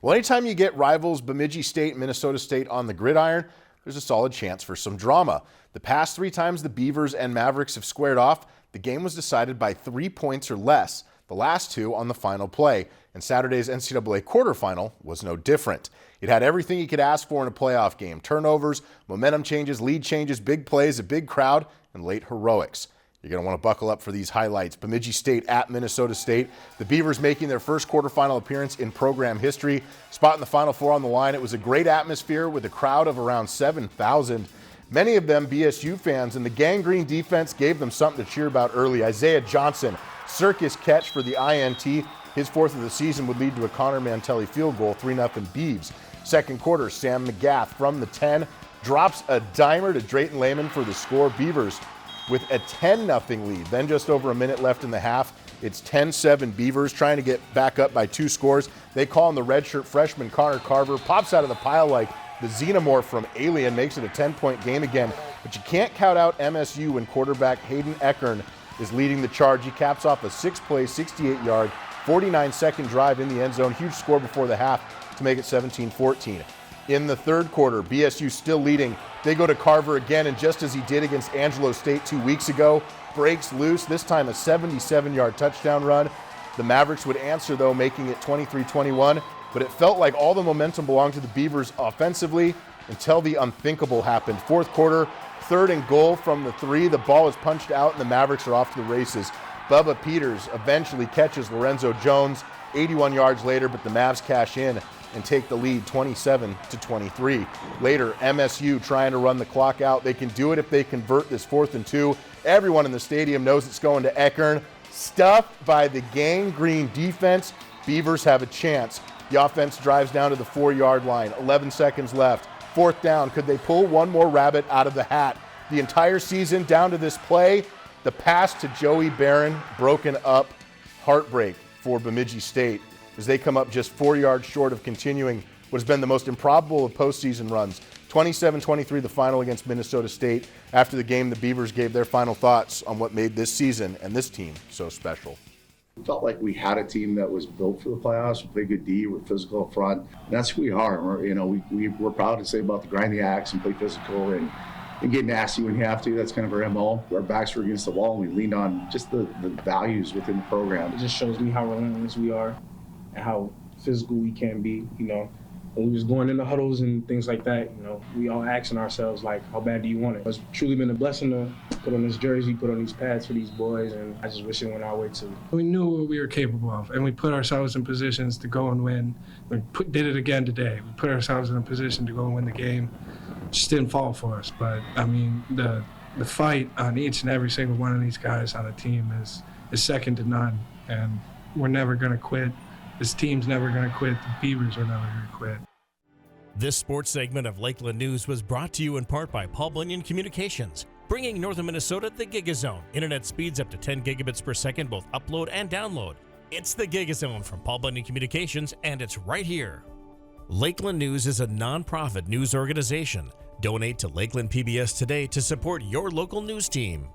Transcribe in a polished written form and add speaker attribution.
Speaker 1: Well, anytime you get rivals Bemidji State and Minnesota State on the gridiron, there's a solid chance for some drama. The past 3 times the Beavers and Mavericks have squared off, the game was decided by 3 points or less, the last 2 on the final play, and Saturday's NCAA quarterfinal was no different. It had everything you could ask for in a playoff game: turnovers, momentum changes, lead changes, big plays, a big crowd, and late heroics. You're going to want to buckle up for these highlights. Bemidji State at Minnesota State. The Beavers making their first quarterfinal appearance in program history. Spot in the Final Four on the line. It was a great atmosphere with a crowd of around 7,000. Many of them BSU fans, and the gangrene defense gave them something to cheer about early. Isaiah Johnson, circus catch for the INT. His 4th of the season would lead to a Connor Mantelli field goal, 3-0 Beavs. Second quarter, Sam McGath from the 10 drops a dimer to Drayton Lehman for the score. Beavers with a 10-0 lead. Then just over a minute left in the half, it's 10-7 Beavers trying to get back up by 2 scores. They call on the redshirt freshman Connor Carver, pops out of the pile like the xenomorph from Alien, makes it a 10-point game again. But you can't count out MSU when quarterback Hayden Eckern is leading the charge. He caps off a 6-play, 68-yard, 49-second drive in the end zone. Huge score before the half to make it 17-14. In the third quarter, BSU still leading. They go to Carver again, and just as he did against Angelo State 2 weeks ago, breaks loose, this time a 77-yard touchdown run. The Mavericks would answer, though, making it 23-21, but it felt like all the momentum belonged to the Beavers offensively until the unthinkable happened. Fourth quarter, 3rd and goal from the 3. The ball is punched out, and the Mavericks are off to the races. Bubba Peters eventually catches Lorenzo Jones 81 yards later, but the Mavs cash in and take the lead 27-23. Later, MSU trying to run the clock out. They can do it if they convert this 4th and 2. Everyone in the stadium knows it's going to Eckern. Stuffed by the gangrene defense, Beavers have a chance. The offense drives down to the 4-yard line. 11 seconds left. 4th down. Could they pull one more rabbit out of the hat? The entire season down to this play. The pass to Joey Barron broken up. Heartbreak for Bemidji State as they come up just 4 yards short of continuing what has been the most improbable of postseason runs. 27-23 the final against Minnesota State. After the game, the Beavers gave their final thoughts on what made this season and this team so special.
Speaker 2: We felt like we had a team that was built for the playoffs. We play good D, we're physical up front. And that's who we are. We're proud to say about the grind the axe and play physical and get nasty when you have to. That's kind of our MO. Our backs were against the wall, and we leaned on just the values within the program.
Speaker 3: It just shows me how relentless we are and how physical we can be. When we was going in the huddles and things like that, we all asking ourselves, like, how bad do you want it? It's truly been a blessing to put on this jersey, put on these pads for these boys, and I just wish it went our way too.
Speaker 4: We knew what we were capable of, and we put ourselves in positions to go and win. We did it again today. We put ourselves in a position to go and win the game. Just didn't fall for us, but the fight on each and every single one of these guys on the team is second to none, and we're never going to quit. This team's never going to quit. The Beavers are never going to quit.
Speaker 5: This sports segment of Lakeland News was brought to you in part by Paul Bunyan Communications, bringing northern Minnesota the Gigazone. Internet speeds up to 10 gigabits per second, both upload and download. It's the Gigazone from Paul Bunyan Communications, and it's right here. Lakeland News is a nonprofit news organization. Donate to Lakeland PBS today to support your local news team.